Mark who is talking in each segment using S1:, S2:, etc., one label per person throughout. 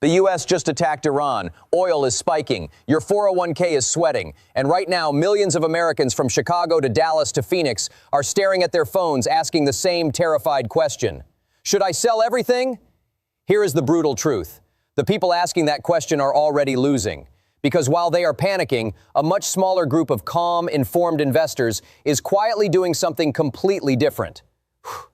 S1: The U.S. just attacked Iran. Oil is spiking. Your 401k is sweating. And right now, millions of Americans from Chicago to Dallas to Phoenix are staring at their phones asking the same terrified question. Should I sell everything? Here is the brutal truth. The people asking that question are already losing. Because while they are panicking, a much smaller group of calm, informed investors is quietly doing something completely different.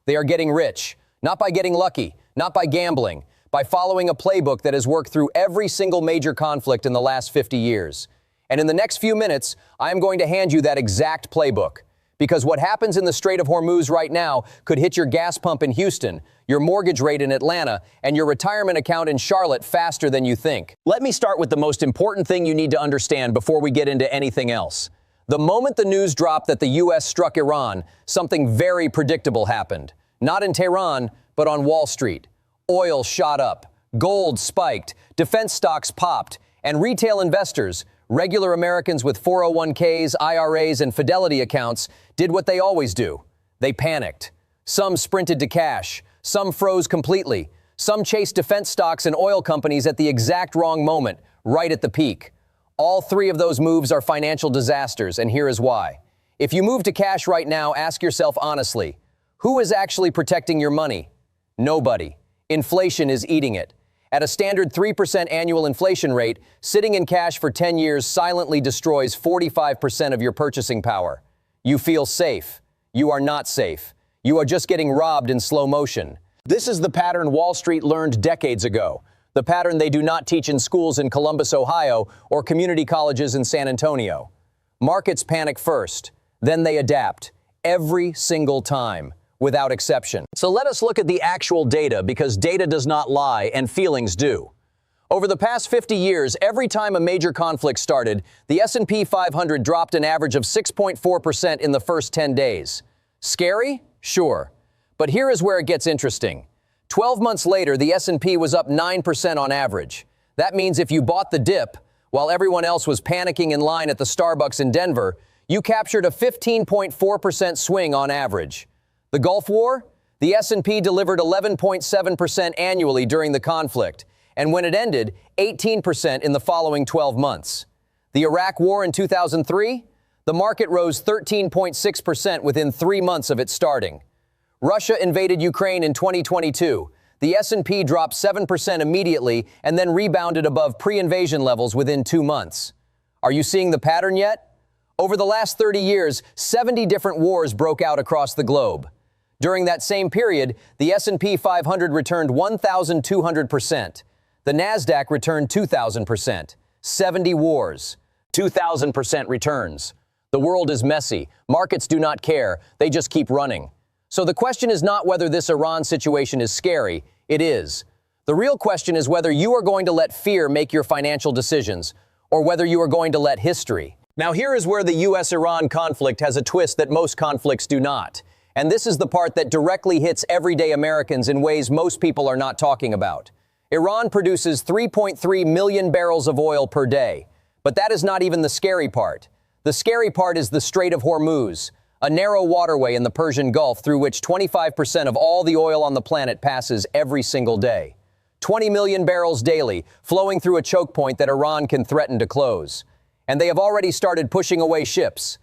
S1: They are getting rich, not by getting lucky, not by gambling, by following a playbook that has worked through every single major conflict in the last 50 years. And in the next few minutes, I am going to hand you that exact playbook. Because what happens in the Strait of Hormuz right now could hit your gas pump in Houston, your mortgage rate in Atlanta, and your retirement account in Charlotte faster than you think. Let me start with the most important thing you need to understand before we get into anything else. The moment the news dropped that the U.S. struck Iran, something very predictable happened. Not in Tehran, but on Wall Street. Oil shot up, gold spiked, defense stocks popped, and retail investors, regular Americans with 401ks, IRAs, and Fidelity accounts, did what they always do. They panicked. Some sprinted to cash. Some froze completely. Some chased defense stocks and oil companies at the exact wrong moment, right at the peak. All three of those moves are financial disasters, and here is why. If you move to cash right now, ask yourself honestly, who is actually protecting your money? Nobody. Inflation is eating it. At a standard 3% annual inflation rate, sitting in cash for 10 years silently destroys 45% of your purchasing power. You feel safe. You are not safe. You are just getting robbed in slow motion. This is the pattern Wall Street learned decades ago. The pattern they do not teach in schools in Columbus, Ohio, or community colleges in San Antonio. Markets panic first, then they adapt. Every single time. Without exception. So let us look at the actual data, because data does not lie and feelings do. Over the past 50 years, every time a major conflict started, the S&P 500 dropped an average of 6.4% in the first 10 days. Scary? Sure. But here is where it gets interesting. 12 months later, the S&P was up 9% on average. That means if you bought the dip, while everyone else was panicking in line at the Starbucks in Denver, you captured a 15.4% swing on average. The Gulf War? The S&P delivered 11.7% annually during the conflict, and when it ended, 18% in the following 12 months. The Iraq War in 2003? The market rose 13.6% within 3 months of its starting. Russia invaded Ukraine in 2022. The S&P dropped 7% immediately and then rebounded above pre-invasion levels within 2 months. Are you seeing the pattern yet? Over the last 30 years, 70 different wars broke out across the globe. During that same period, the S&P 500 returned 1,200%. The NASDAQ returned 2,000%. 70 wars. 2,000% returns. The world is messy. Markets do not care. They just keep running. So the question is not whether this Iran situation is scary. It is. The real question is whether you are going to let fear make your financial decisions, or whether you are going to let history. Now here is where the U.S.-Iran conflict has a twist that most conflicts do not. And this is the part that directly hits everyday Americans in ways most people are not talking about. Iran produces 3.3 million barrels of oil per day. But that is not even the scary part. The scary part is the Strait of Hormuz, a narrow waterway in the Persian Gulf through which 25% of all the oil on the planet passes every single day. 20 million barrels daily, flowing through a choke point that Iran can threaten to close. And they have already started pushing away ships.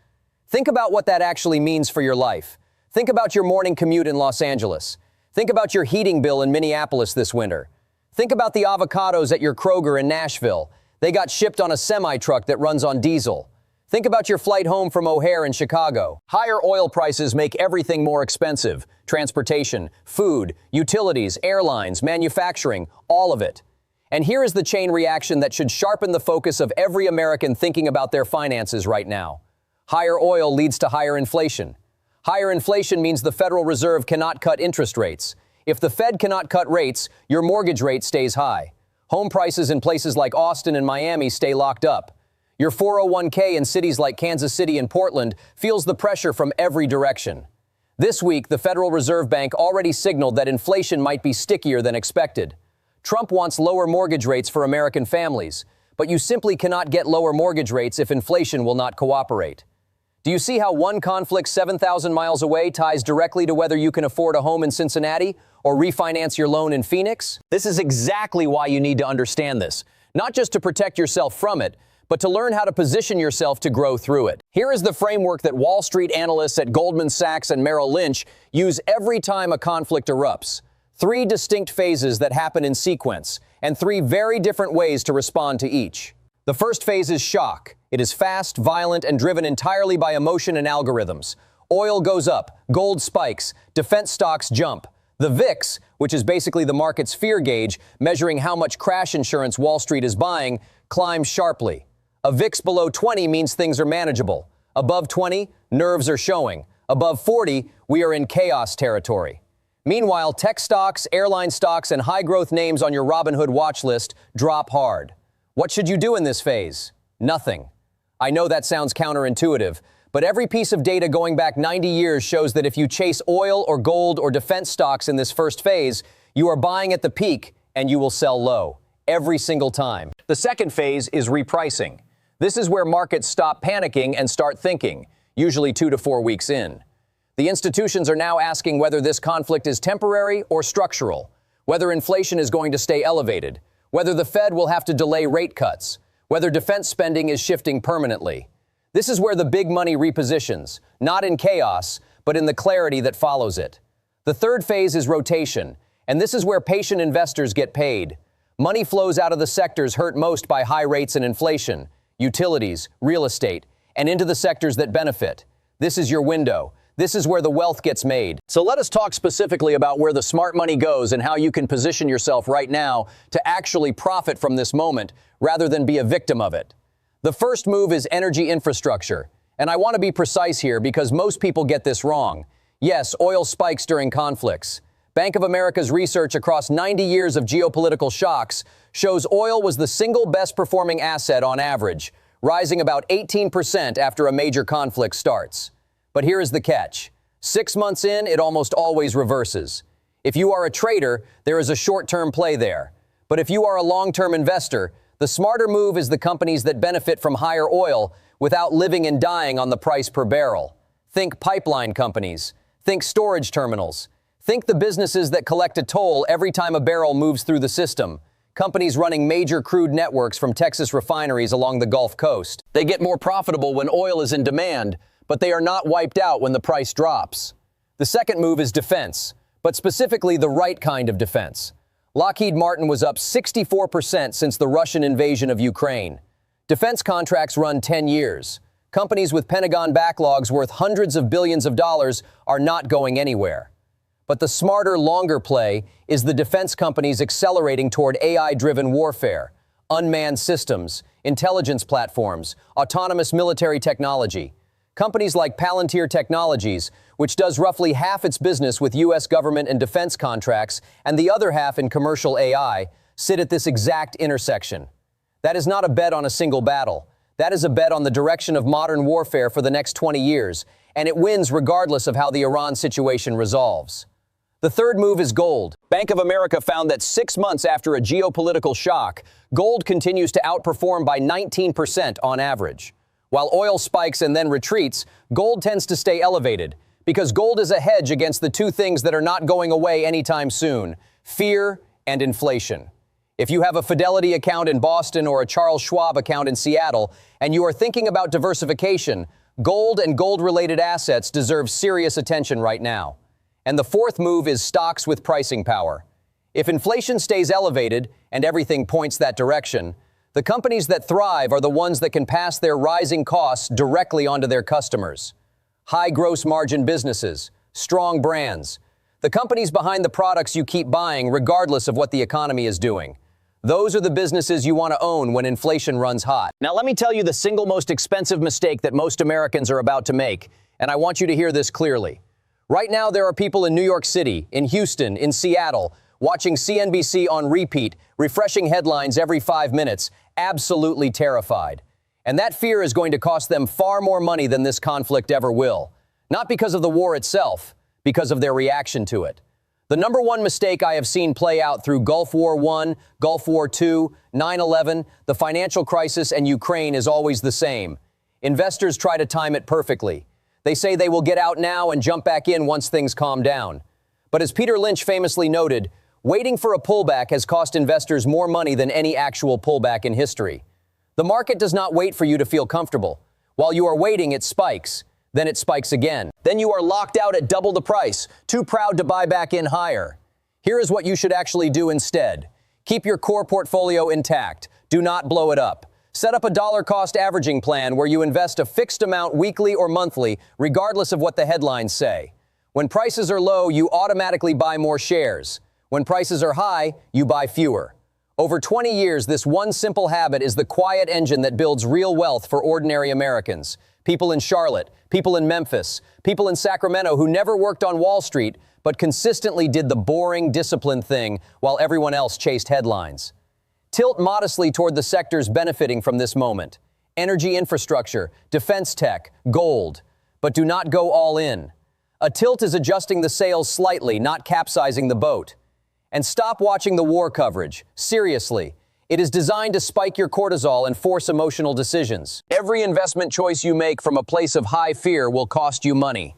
S1: Think about what that actually means for your life. Think about your morning commute in Los Angeles. Think about your heating bill in Minneapolis this winter. Think about the avocados at your Kroger in Nashville. They got shipped on a semi-truck that runs on diesel. Think about your flight home from O'Hare in Chicago. Higher oil prices make everything more expensive. Transportation, food, utilities, airlines, manufacturing, all of it. And here is the chain reaction that should sharpen the focus of every American thinking about their finances right now. Higher oil leads to higher inflation. Higher inflation means the Federal Reserve cannot cut interest rates. If the Fed cannot cut rates, your mortgage rate stays high. Home prices in places like Austin and Miami stay locked up. Your 401k in cities like Kansas City and Portland feels the pressure from every direction. This week, the Federal Reserve Bank already signaled that inflation might be stickier than expected. Trump wants lower mortgage rates for American families, but you simply cannot get lower mortgage rates if inflation will not cooperate. Do you see how one conflict 7,000 miles away ties directly to whether you can afford a home in Cincinnati or refinance your loan in Phoenix? This is exactly why you need to understand this, not just to protect yourself from it, but to learn how to position yourself to grow through it. Here is the framework that Wall Street analysts at Goldman Sachs and Merrill Lynch use every time a conflict erupts. 3 distinct phases that happen in sequence, and 3 very different ways to respond to each. The first phase is shock. It is fast, violent, and driven entirely by emotion and algorithms. Oil goes up, gold spikes, defense stocks jump. The VIX, which is basically the market's fear gauge, measuring how much crash insurance Wall Street is buying, climbs sharply. A VIX below 20 means things are manageable. Above 20, nerves are showing. Above 40, we are in chaos territory. Meanwhile, tech stocks, airline stocks, and high-growth names on your Robinhood watch list drop hard. What should you do in this phase? Nothing. I know that sounds counterintuitive, but every piece of data going back 90 years shows that if you chase oil or gold or defense stocks in this first phase, you are buying at the peak and you will sell low, every single time. The second phase is repricing. This is where markets stop panicking and start thinking, usually 2 to 4 weeks in. The institutions are now asking whether this conflict is temporary or structural, whether inflation is going to stay elevated, whether the Fed will have to delay rate cuts, whether defense spending is shifting permanently. This is where the big money repositions, not in chaos, but in the clarity that follows it. The third phase is rotation, and this is where patient investors get paid. Money flows out of the sectors hurt most by high rates and inflation, utilities, real estate, and into the sectors that benefit. This is your window. This is where the wealth gets made. So let us talk specifically about where the smart money goes and how you can position yourself right now to actually profit from this moment rather than be a victim of it. The first move is energy infrastructure. And I want to be precise here because most people get this wrong. Yes, oil spikes during conflicts. Bank of America's research across 90 years of geopolitical shocks shows oil was the single best performing asset on average, rising about 18% after a major conflict starts. But here is the catch. 6 months in, it almost always reverses. If you are a trader, there is a short-term play there. But if you are a long-term investor, the smarter move is the companies that benefit from higher oil without living and dying on the price per barrel. Think pipeline companies. Think storage terminals. Think the businesses that collect a toll every time a barrel moves through the system. Companies running major crude networks from Texas refineries along the Gulf Coast. They get more profitable when oil is in demand, but they are not wiped out when the price drops. The second move is defense, but specifically the right kind of defense. Lockheed Martin was up 64% since the Russian invasion of Ukraine. Defense contracts run 10 years. Companies with Pentagon backlogs worth hundreds of billions of dollars are not going anywhere. But the smarter, longer play is the defense companies accelerating toward AI-driven warfare, unmanned systems, intelligence platforms, autonomous military technology. Companies like Palantir Technologies, which does roughly half its business with U.S. government and defense contracts and the other half in commercial AI, sit at this exact intersection. That is not a bet on a single battle. That is a bet on the direction of modern warfare for the next 20 years, and it wins regardless of how the Iran situation resolves. The third move is gold. Bank of America found that 6 months after a geopolitical shock, gold continues to outperform by 19% on average. While oil spikes and then retreats, gold tends to stay elevated because gold is a hedge against the two things that are not going away anytime soon: fear and inflation. If you have a Fidelity account in Boston or a Charles Schwab account in Seattle and you are thinking about diversification, gold and gold-related assets deserve serious attention right now. And the fourth move is stocks with pricing power. If inflation stays elevated, and everything points that direction, the companies that thrive are the ones that can pass their rising costs directly onto their customers. High gross margin businesses, strong brands, the companies behind the products you keep buying regardless of what the economy is doing. Those are the businesses you want to own when inflation runs hot. Now let me tell you the single most expensive mistake that most Americans are about to make, and I want you to hear this clearly. Right now there are people in New York City, in Houston, in Seattle, watching CNBC on repeat, refreshing headlines every 5 minutes, absolutely terrified. And that fear is going to cost them far more money than this conflict ever will. Not because of the war itself, because of their reaction to it. The number one mistake I have seen play out through Gulf War I, Gulf War II, 9/11, the financial crisis, and Ukraine is always the same. Investors try to time it perfectly. They say they will get out now and jump back in once things calm down. But as Peter Lynch famously noted, waiting for a pullback has cost investors more money than any actual pullback in history. The market does not wait for you to feel comfortable. While you are waiting, it spikes. Then it spikes again. Then you are locked out at double the price, too proud to buy back in higher. Here is what you should actually do instead. Keep your core portfolio intact. Do not blow it up. Set up a dollar-cost averaging plan where you invest a fixed amount weekly or monthly, regardless of what the headlines say. When prices are low, you automatically buy more shares. When prices are high, you buy fewer. Over 20 years, this one simple habit is the quiet engine that builds real wealth for ordinary Americans. People in Charlotte, people in Memphis, people in Sacramento who never worked on Wall Street, but consistently did the boring, disciplined thing while everyone else chased headlines. Tilt modestly toward the sectors benefiting from this moment. Energy infrastructure, defense tech, gold. But do not go all in. A tilt is adjusting the sails slightly, not capsizing the boat. And stop watching the war coverage. Seriously. It is designed to spike your cortisol and force emotional decisions. Every investment choice you make from a place of high fear will cost you money.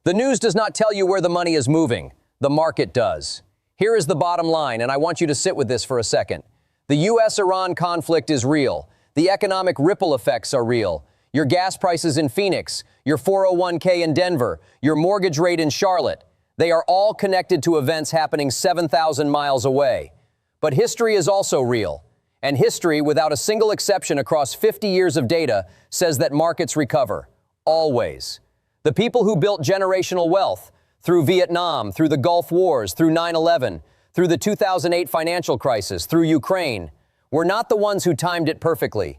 S1: The news does not tell you where the money is moving. The market does. Here is the bottom line, and I want you to sit with this for a second. The U.S.-Iran conflict is real. The economic ripple effects are real. Your gas prices in Phoenix, your 401k in Denver, your mortgage rate in Charlotte. They are all connected to events happening 7,000 miles away. But history is also real. And history, without a single exception across 50 years of data, says that markets recover. Always. The people who built generational wealth, through Vietnam, through the Gulf Wars, through 9/11, through the 2008 financial crisis, through Ukraine, were not the ones who timed it perfectly.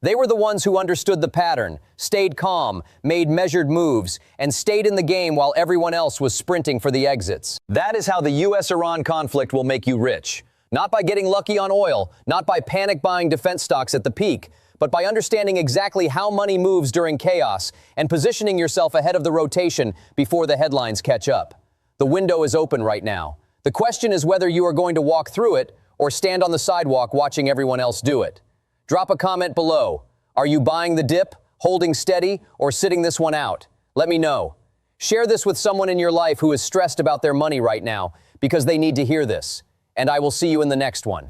S1: They were the ones who understood the pattern, stayed calm, made measured moves, and stayed in the game while everyone else was sprinting for the exits. That is how the U.S.-Iran conflict will make you rich. Not by getting lucky on oil, not by panic buying defense stocks at the peak, but by understanding exactly how money moves during chaos and positioning yourself ahead of the rotation before the headlines catch up. The window is open right now. The question is whether you are going to walk through it or stand on the sidewalk watching everyone else do it. Drop a comment below. Are you buying the dip, holding steady, or sitting this one out? Let me know. Share this with someone in your life who is stressed about their money right now because they need to hear this. And I will see you in the next one.